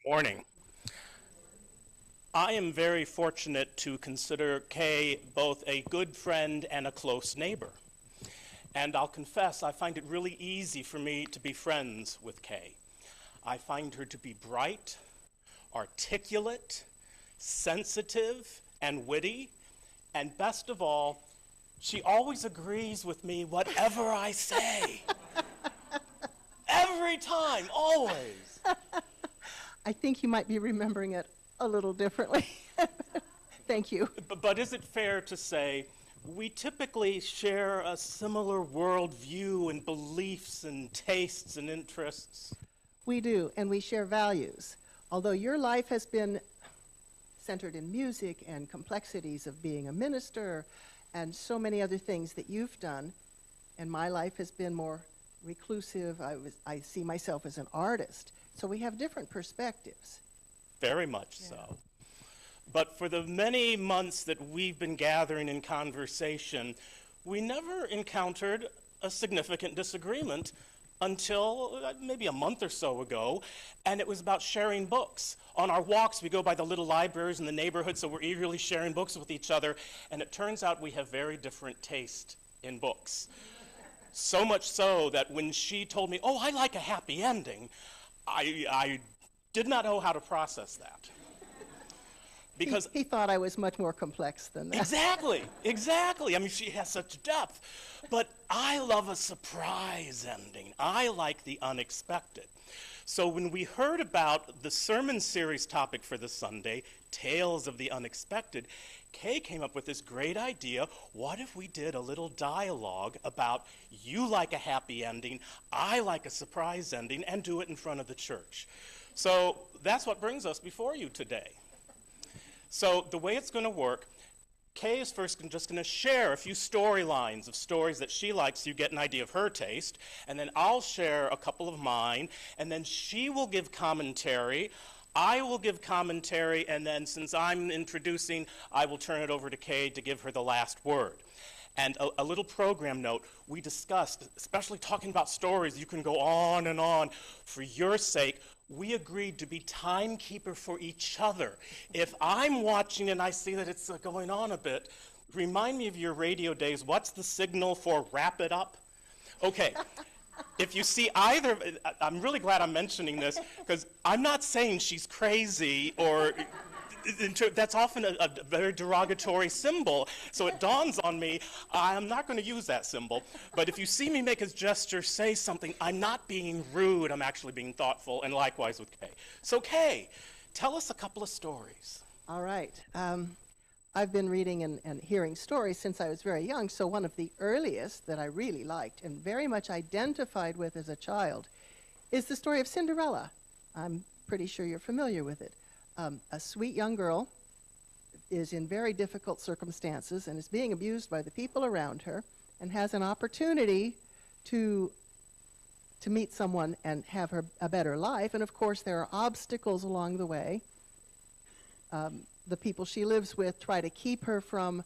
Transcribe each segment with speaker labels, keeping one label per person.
Speaker 1: Morning. I am very fortunate to consider Kay both a good friend and a close neighbor. And I'll confess, I find it really easy for me to be friends with Kay. I find her to be bright, articulate, sensitive, and witty. And best of all, she always agrees with me whatever I say. Every time, always.
Speaker 2: I think you might be remembering it a little differently. Thank you.
Speaker 1: But is it fair to say we typically share a similar worldview and beliefs and tastes and interests?
Speaker 2: We do, and we share values. Although your life has been centered in music and complexities of being a minister and so many other things that you've done, and my life has been more reclusive. I see myself as an artist. So we have different perspectives.
Speaker 1: Very much so. But for the many months that we've been gathering in conversation, we never encountered a significant disagreement until maybe a month or so ago, and it was about sharing books. On our walks, we go by the little libraries in the neighborhood, so we're eagerly sharing books with each other, and it turns out we have very different taste in books. So much so that when she told me, oh, I like a happy ending, I did not know how to process that. Because
Speaker 2: he thought I was much more complex than that.
Speaker 1: Exactly. I mean, she has such depth. But I love a surprise ending. I like the unexpected. So when we heard about the sermon series topic for this Sunday, Tales of the Unexpected, Kay came up with this great idea. What if we did a little dialogue about you like a happy ending, I like a surprise ending, and do it in front of the church? So that's what brings us before you today. So the way it's going to work, Kay is first just going to share a few storylines of stories that she likes so you get an idea of her taste, and then I'll share a couple of mine, and then she will give commentary, I will give commentary, and then since I'm introducing, I will turn it over to Kay to give her the last word. And a little program note, we discussed, especially talking about stories, you can go on and on. For your sake, we agreed to be timekeeper for each other. If I'm watching and I see that it's going on a bit, remind me of your radio days. What's the signal for wrap it up? Okay. If you see either, I'm really glad I'm mentioning this, because I'm not saying she's crazy or that's often a very derogatory symbol. So it dawns on me, I'm not going to use that symbol. But if you see me make a gesture, say something, I'm not being rude, I'm actually being thoughtful, and likewise with Kay. So Kay, tell us a couple of stories.
Speaker 2: All right. I've been reading and hearing stories since I was very young, so one of the earliest that I really liked and very much identified with as a child is the story of Cinderella. I'm pretty sure you're familiar with it. A sweet young girl is in very difficult circumstances and is being abused by the people around her and has an opportunity to meet someone and have a better life. And of course, there are obstacles along the way. The people she lives with try to keep her from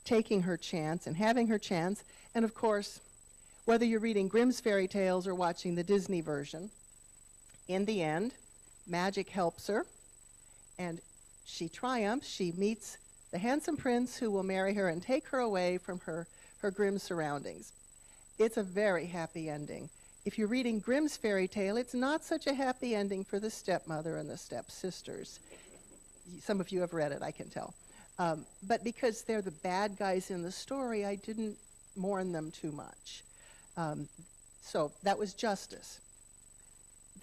Speaker 2: taking her chance and having her chance. And of course, whether you're reading Grimm's fairy tales or watching the Disney version, in the end, magic helps her. And she triumphs. She meets the handsome prince who will marry her and take her away from her grim surroundings. It's a very happy ending. If you're reading Grimm's fairy tale, it's not such a happy ending for the stepmother and the stepsisters. Some of you have read it, I can tell. But because they're the bad guys in the story, I didn't mourn them too much. So that was justice.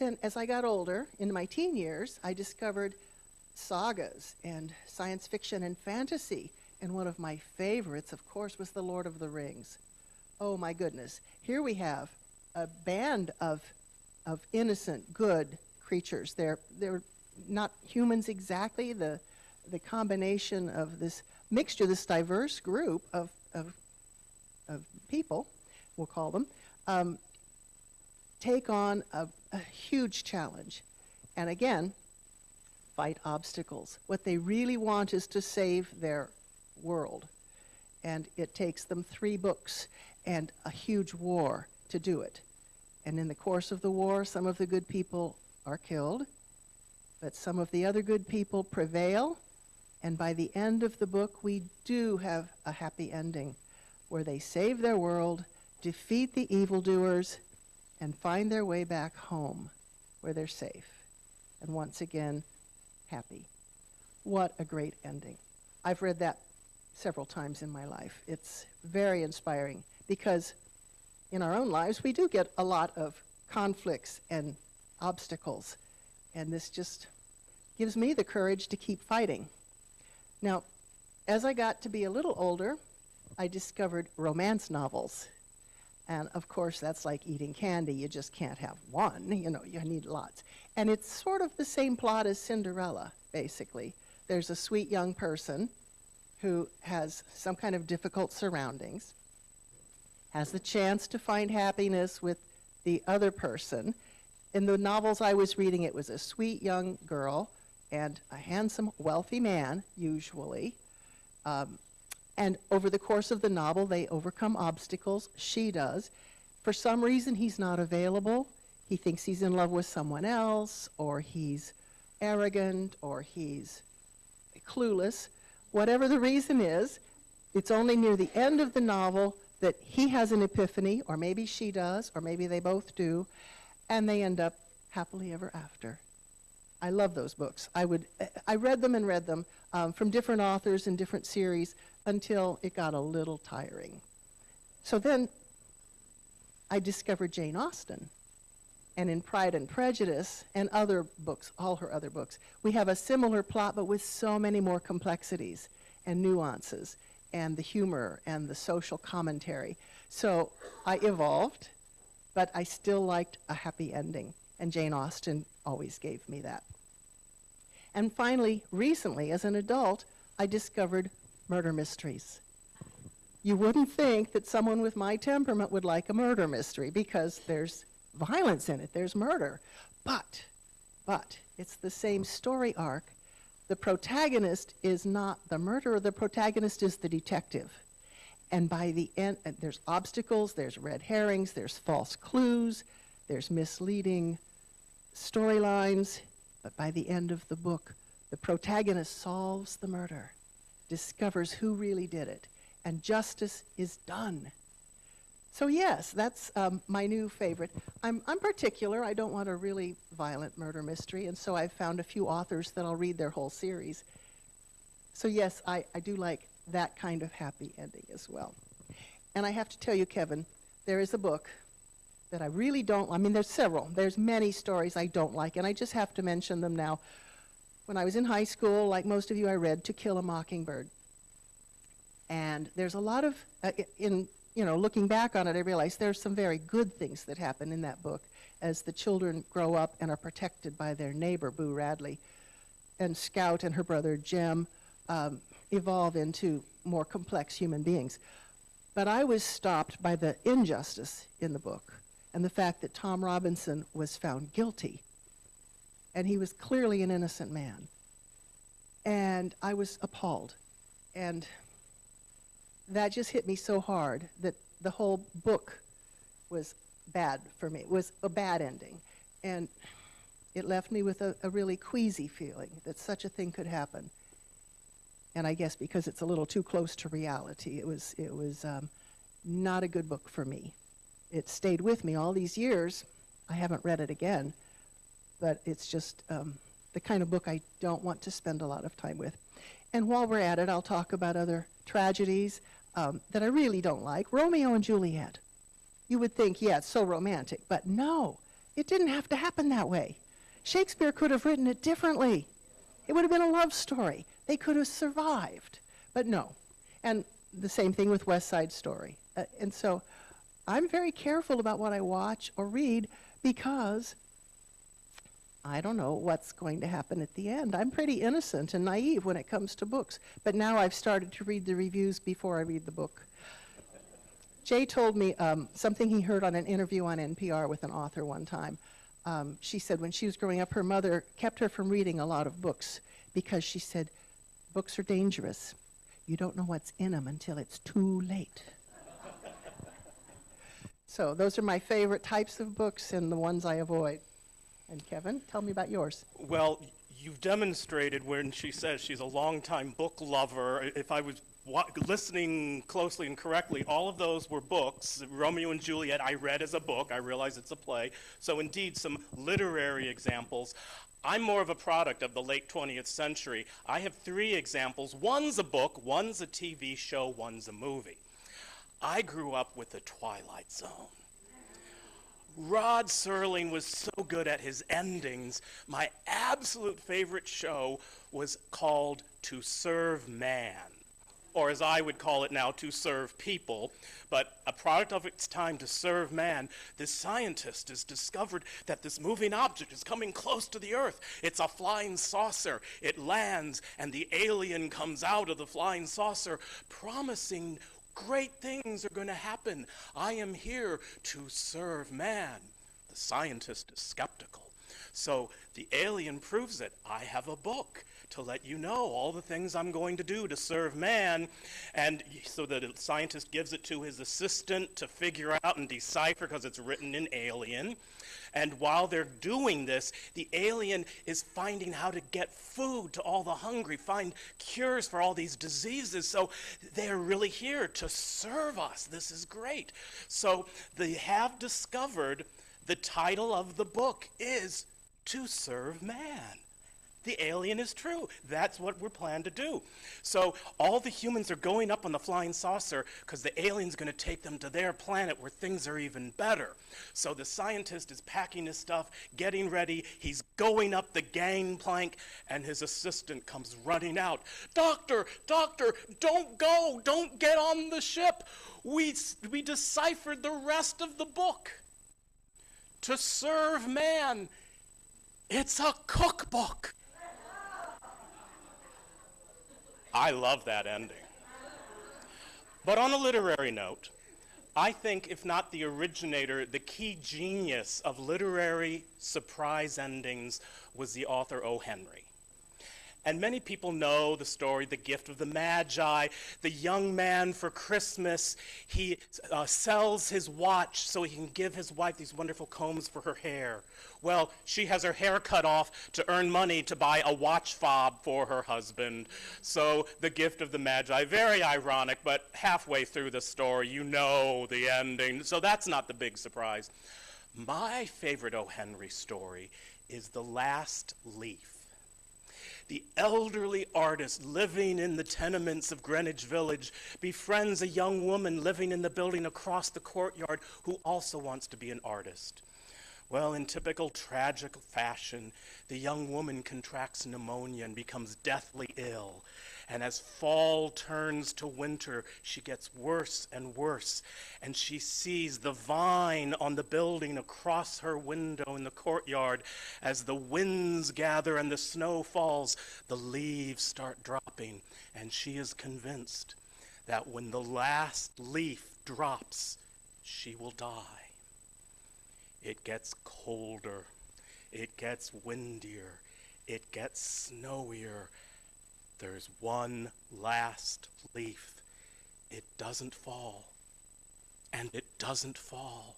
Speaker 2: Then as I got older, in my teen years, I discovered sagas and science fiction and fantasy. And one of my favorites, of course, was The Lord of the Rings. Oh my goodness. Here we have a band of innocent, good creatures. They're not humans exactly. The combination of this mixture, this diverse group of people, we'll call them, take on a huge challenge. And again, fight obstacles. What they really want is to save their world. And it takes them 3 books and a huge war to do it. And in the course of the war, some of the good people are killed, but some of the other good people prevail, and by the end of the book, we do have a happy ending where they save their world, defeat the evildoers, and find their way back home where they're safe, and once again, happy. What a great ending. I've read that several times in my life. It's very inspiring because in our own lives, we do get a lot of conflicts and obstacles, and this just gives me the courage to keep fighting. Now, as I got to be a little older, I discovered romance novels. And of course, that's like eating candy. You just can't have one, you know, you need lots. And it's sort of the same plot as Cinderella, basically. There's a sweet young person who has some kind of difficult surroundings, has the chance to find happiness with the other person. In the novels I was reading, it was a sweet young girl and a handsome, wealthy man, usually. And over the course of the novel, they overcome obstacles. She does. For some reason, he's not available. He thinks he's in love with someone else, or he's arrogant, or he's clueless. Whatever the reason is, it's only near the end of the novel that he has an epiphany, or maybe she does, or maybe they both do, and they end up happily ever after. I love those books. I read them from different authors in different series until it got a little tiring. So then I discovered Jane Austen. And in Pride and Prejudice and other books, all her other books, we have a similar plot but with so many more complexities and nuances and the humor and the social commentary. So I evolved, but I still liked a happy ending. And Jane Austen always gave me that. And finally, recently, as an adult, I discovered murder mysteries. You wouldn't think that someone with my temperament would like a murder mystery because there's violence in it, there's murder. But it's the same story arc. The protagonist is not the murderer, the protagonist is the detective. And by the end, there's obstacles, there's red herrings, there's false clues, there's misleading storylines. But by the end of the book, the protagonist solves the murder, discovers who really did it, and justice is done. So yes, that's my new favorite. I'm particular. I don't want a really violent murder mystery, and so I've found a few authors that I'll read their whole series. So yes, I do like that kind of happy ending as well. And I have to tell you, Kevin, there is a book that I really don't, I mean, there's several. There's many stories I don't like, and I just have to mention them now. When I was in high school, like most of you, I read To Kill a Mockingbird. And there's a lot of, looking back on it, I realized there's some very good things that happen in that book as the children grow up and are protected by their neighbor, Boo Radley. And Scout and her brother, Jem, evolve into more complex human beings. But I was stopped by the injustice in the book and the fact that Tom Robinson was found guilty. And he was clearly an innocent man. And I was appalled. And that just hit me so hard that the whole book was bad for me. It was a bad ending. And it left me with a really queasy feeling that such a thing could happen. And I guess because it's a little too close to reality, it was not a good book for me. It stayed with me all these years. I haven't read it again, but it's just the kind of book I don't want to spend a lot of time with. And while we're at it, I'll talk about other tragedies that I really don't like. Romeo and Juliet. You would think, yeah, it's so romantic, but no, it didn't have to happen that way. Shakespeare could have written it differently. It would have been a love story. They could have survived, but no. And the same thing with West Side Story. And so I'm very careful about what I watch or read because I don't know what's going to happen at the end. I'm pretty innocent and naive when it comes to books, but now I've started to read the reviews before I read the book. Jay told me something he heard on an interview on NPR with an author one time. She said when she was growing up, her mother kept her from reading a lot of books because she said, books are dangerous. You don't know what's in them until it's too late. So those are my favorite types of books and the ones I avoid. And Kevin, tell me about yours.
Speaker 1: Well, you've demonstrated when she says she's a longtime book lover. If I was listening closely and correctly, all of those were books. Romeo and Juliet I read as a book. I realize it's a play. So indeed, some literary examples. I'm more of a product of the late 20th century. I have 3 examples. One's a book, one's a TV show, one's a movie. I grew up with The Twilight Zone. Rod Serling was so good at his endings. My absolute favorite show was called To Serve Man, or as I would call it now, To Serve People. But a product of its time, To Serve Man, this scientist has discovered that this moving object is coming close to the Earth. It's a flying saucer. It lands, and the alien comes out of the flying saucer, promising great things are going to happen. I am here to serve man. The scientist is skeptical. So the alien proves it. I have a book to let you know all the things I'm going to do to serve man. And so the scientist gives it to his assistant to figure out and decipher because it's written in alien. And while they're doing this, the alien is finding how to get food to all the hungry, find cures for all these diseases. So they're really here to serve us. This is great. So they have discovered the title of the book is To Serve Man. The alien is true. That's what we're planned to do. So all the humans are going up on the flying saucer because the alien's going to take them to their planet where things are even better. So the scientist is packing his stuff, getting ready. He's going up the gangplank, and his assistant comes running out. Doctor, don't go. Don't get on the ship. We deciphered the rest of the book. To Serve Man. It's a cookbook. I love that ending. But on a literary note, I think if not the originator, the key genius of literary surprise endings was the author O. Henry. And many people know the story, The Gift of the Magi. The young man for Christmas, he sells his watch so he can give his wife these wonderful combs for her hair. Well, she has her hair cut off to earn money to buy a watch fob for her husband. So The Gift of the Magi, very ironic, but halfway through the story, you know the ending. So that's not the big surprise. My favorite O. Henry story is The Last Leaf. The elderly artist living in the tenements of Greenwich Village befriends a young woman living in the building across the courtyard who also wants to be an artist. Well, in typical tragic fashion, the young woman contracts pneumonia and becomes deathly ill. And as fall turns to winter, she gets worse and worse. And she sees the vine on the building across her window in the courtyard. As the winds gather and the snow falls, the leaves start dropping. And she is convinced that when the last leaf drops, she will die. It gets colder. It gets windier. It gets snowier. There's one last leaf. It doesn't fall, and it doesn't fall,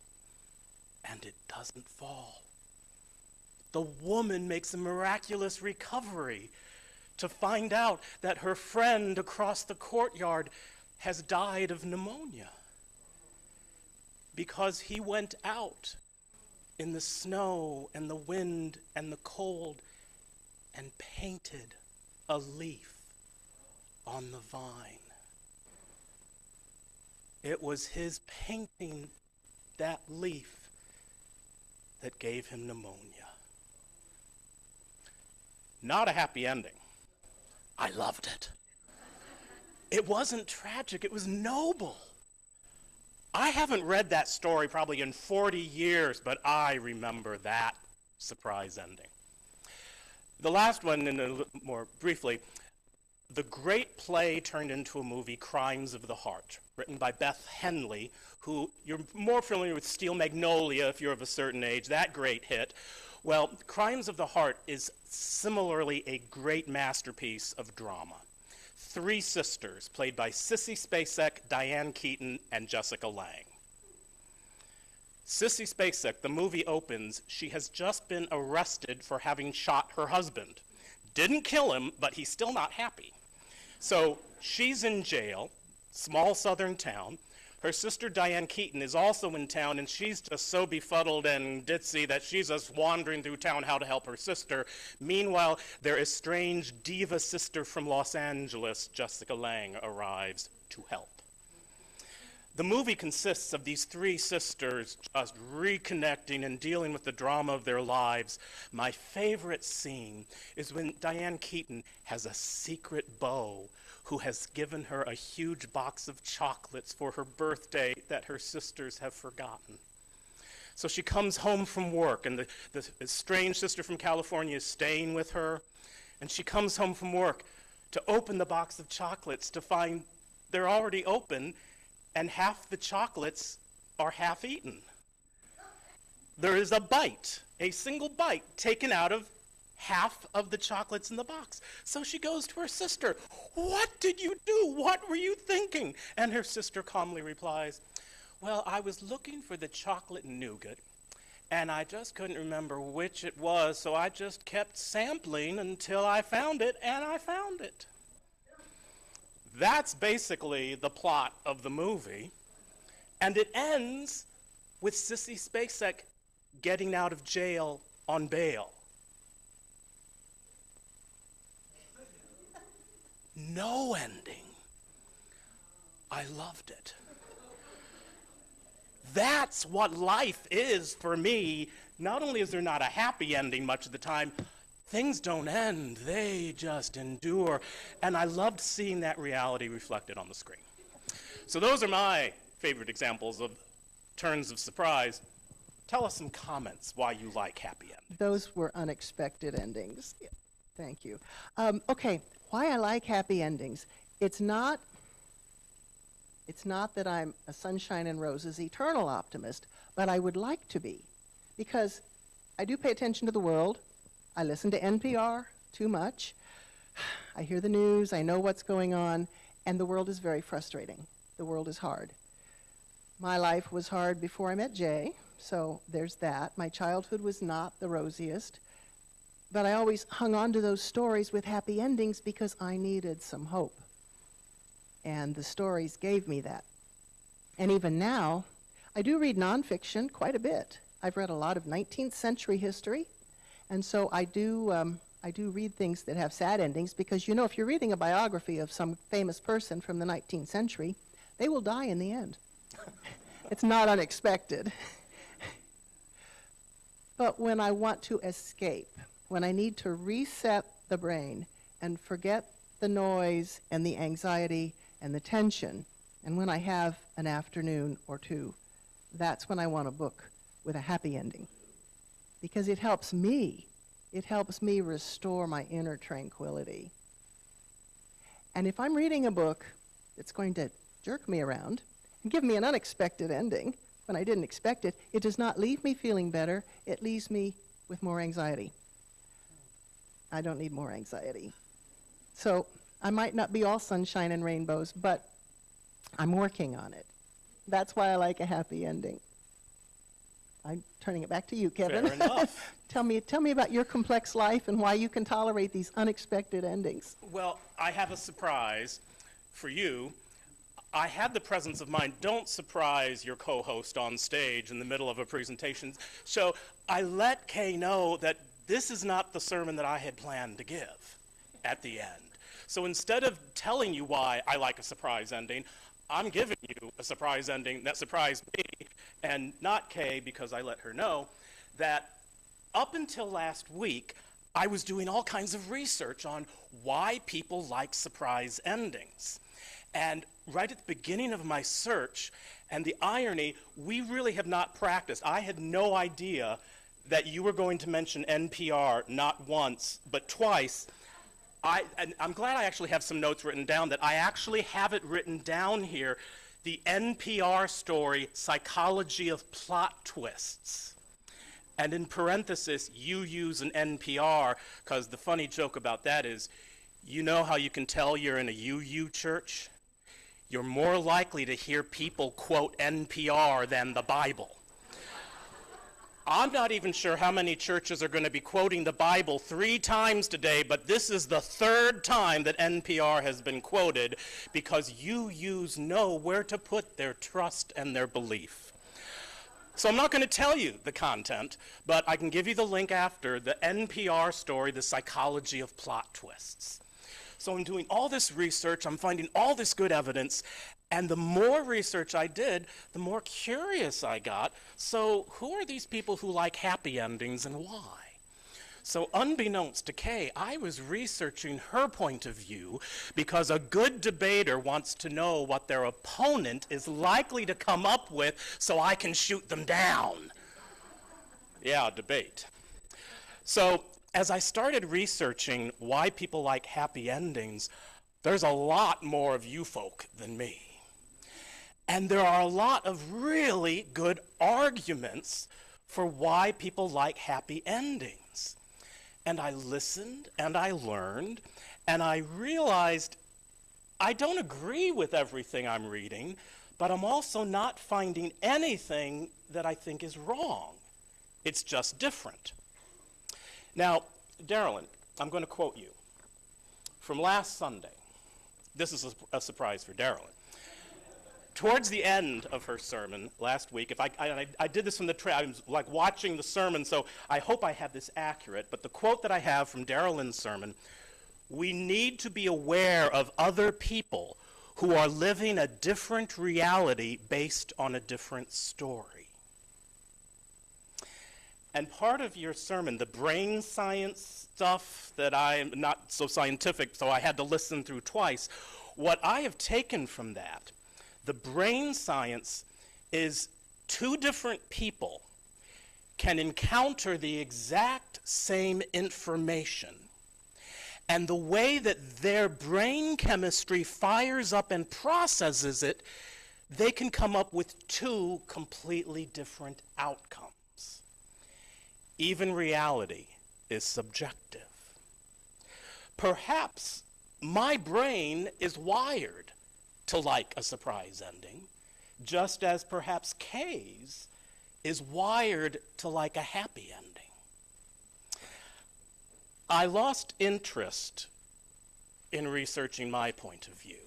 Speaker 1: and it doesn't fall. The woman makes a miraculous recovery to find out that her friend across the courtyard has died of pneumonia because he went out in the snow and the wind and the cold and painted a leaf on the vine. It was his painting that leaf that gave him pneumonia. Not a happy ending. I loved it. It wasn't tragic, it was noble. I haven't read that story probably in 40 years, but I remember that surprise ending. The last one, more briefly, the great play turned into a movie, Crimes of the Heart, written by Beth Henley, who you're more familiar with Steel Magnolia if you're of a certain age, that great hit. Well, Crimes of the Heart is similarly a great masterpiece of drama. 3 sisters, played by Sissy Spacek, Diane Keaton, and Jessica Lange. Sissy Spacek, the movie opens, she has just been arrested for having shot her husband. Didn't kill him, but he's still not happy. So she's in jail, small southern town. Her sister Diane Keaton is also in town, and she's just so befuddled and ditzy that she's just wandering through town how to help her sister. Meanwhile, their estranged diva sister from Los Angeles, Jessica Lange, arrives to help. The movie consists of these three sisters just reconnecting and dealing with the drama of their lives. My favorite scene is when Diane Keaton has a secret beau who has given her a huge box of chocolates for her birthday that her sisters have forgotten. So she comes home from work, and the estranged sister from California is staying with her, and she comes home from work to open the box of chocolates to find they're already open, and half the chocolates are half eaten. There is a bite, a single bite, taken out of half of the chocolates in the box. So she goes to her sister, "What did you do? What were you thinking?" And her sister calmly replies, "Well, I was looking for the chocolate nougat, and I just couldn't remember which it was, so I just kept sampling until I found it, and I found it." That's basically the plot of the movie, and it ends with Sissy Spacek getting out of jail on bail. No ending. I loved it. That's what life is for me. Not only is there not a happy ending much of the time, things don't end, they just endure. And I loved seeing that reality reflected on the screen. So those are my favorite examples of turns of surprise. Tell us some comments why you like happy endings.
Speaker 2: Those were unexpected endings. Yeah, thank you. Okay, why I like happy endings. It's not that I'm a sunshine and roses eternal optimist, but I would like to be, because I do pay attention to the world. I listen to NPR too much. I hear the news, I know what's going on, and the world is very frustrating. The world is hard. My life was hard before I met Jay, so there's that. My childhood was not the rosiest, but I always hung on to those stories with happy endings because I needed some hope. And the stories gave me that. And even now, I do read nonfiction quite a bit. I've read a lot of 19th century history, and so I do read things that have sad endings because, you know, if you're reading a biography of some famous person from the 19th century, they will die in the end. It's not unexpected. But when I want to escape, when I need to reset the brain and forget the noise and the anxiety and the tension, and when I have an afternoon or two, that's when I want a book with a happy ending. Because it helps me restore my inner tranquility. And if I'm reading a book that's going to jerk me around and give me an unexpected ending when I didn't expect it, it does not leave me feeling better, it leaves me with more anxiety. I don't need more anxiety. So I might not be all sunshine and rainbows, but I'm working on it. That's why I like a happy ending. I'm turning it back to you, Kevin.
Speaker 1: Fair enough.
Speaker 2: Tell me about your complex life and why you can tolerate these unexpected endings.
Speaker 1: Well, I have a surprise for you. I had the presence of mind. Don't surprise your co-host on stage in the middle of a presentation. So I let Kay know that this is not the sermon that I had planned to give at the end. So instead of telling you why I like a surprise ending, I'm giving you a surprise ending that surprised me, and not Kay, because I let her know that up until last week, I was doing all kinds of research on why people like surprise endings. And right at the beginning of my search, and the irony, we really have not practiced. I had no idea that you were going to mention NPR not once, but twice. And I'm glad I actually have some notes written down, that I actually have it written down here, the NPR story, Psychology of Plot Twists. And in parenthesis, you use an NPR, because the funny joke about that is, you know how you can tell you're in a UU church? You're more likely to hear people quote NPR than the Bible. I'm not even sure how many churches are going to be quoting the Bible 3 times today, but this is the 3rd time that NPR has been quoted because youths know where to put their trust and their belief. So I'm not going to tell you the content, but I can give you the link after, the NPR story, The Psychology of Plot Twists. So I'm doing all this research, I'm finding all this good evidence, and the more research I did, the more curious I got. So who are these people who like happy endings and why? So unbeknownst to Kay, I was researching her point of view because a good debater wants to know what their opponent is likely to come up with so I can shoot them down. Yeah, debate. So as I started researching why people like happy endings, there's a lot more of you folk than me. And there are a lot of really good arguments for why people like happy endings. And I listened and I learned and I realized I don't agree with everything I'm reading, but I'm also not finding anything that I think is wrong. It's just different. Now, Darylyn, I'm going to quote you from last Sunday. This is a surprise for Darylyn. Towards the end of her sermon last week, I did this from the I was like watching the sermon, so I hope I have this accurate, but the quote that I have from Darylyn's sermon, we need to be aware of other people who are living a different reality based on a different story. And part of your sermon, the brain science stuff that I'm not so scientific, so I had to listen through twice, what I have taken from that, the brain science is 2 different people can encounter the exact same information, and the way that their brain chemistry fires up and processes it, they can come up with 2 completely different outcomes. Even reality is subjective. Perhaps my brain is wired to like a surprise ending, just as perhaps Kay's is wired to like a happy ending. I lost interest in researching my point of view.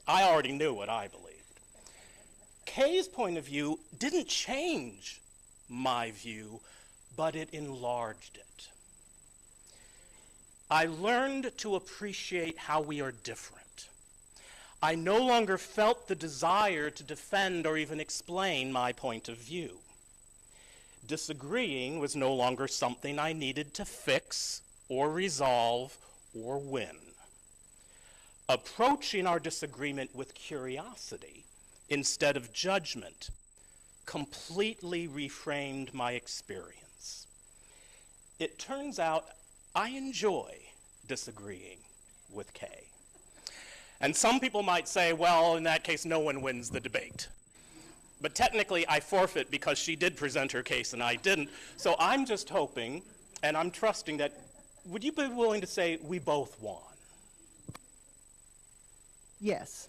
Speaker 1: I already knew what I believed. Kay's point of view didn't change my view, but it enlarged it. I learned to appreciate how we are different. I no longer felt the desire to defend or even explain my point of view. Disagreeing was no longer something I needed to fix or resolve or win. Approaching our disagreement with curiosity instead of judgment completely reframed my experience. It turns out I enjoy disagreeing with Kay. And some people might say, well, in that case, no one wins the debate. But technically, I forfeit because she did present her case and I didn't. So I'm just hoping, and I'm trusting that, would you be willing to say we both won?
Speaker 2: Yes.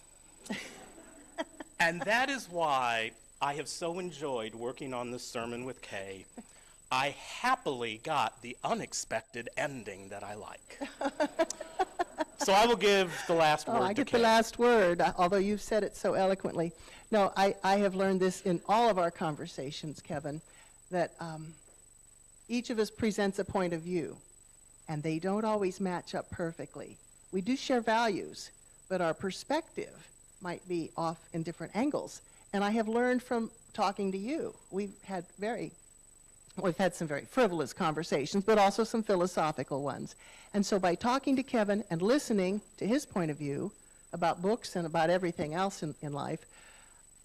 Speaker 1: And that is why I have so enjoyed working on this sermon with Kay. I happily got the unexpected ending that I like. So I will give the last word to Kay.
Speaker 2: I get the last word, although you've said it so eloquently. No, I have learned this in all of our conversations, Kevin, that each of us presents a point of view, and they don't always match up perfectly. We do share values, but our perspective might be off in different angles. And I have learned from talking to you. We've had some very frivolous conversations, but also some philosophical ones. And so by talking to Kevin and listening to his point of view about books and about everything else in life,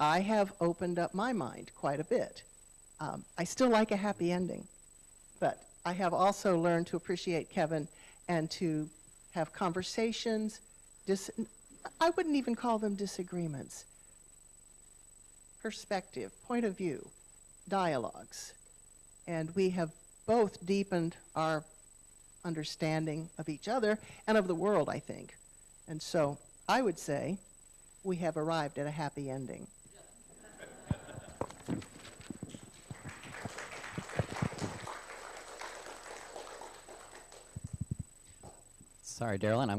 Speaker 2: I have opened up my mind quite a bit. I still like a happy ending, but I have also learned to appreciate Kevin and to have conversations. I wouldn't even call them disagreements. Perspective, point of view, dialogues. And we have both deepened our understanding of each other and of the world, I think. And so I would say we have arrived at a happy ending.
Speaker 3: Sorry, Daryl, and I'm going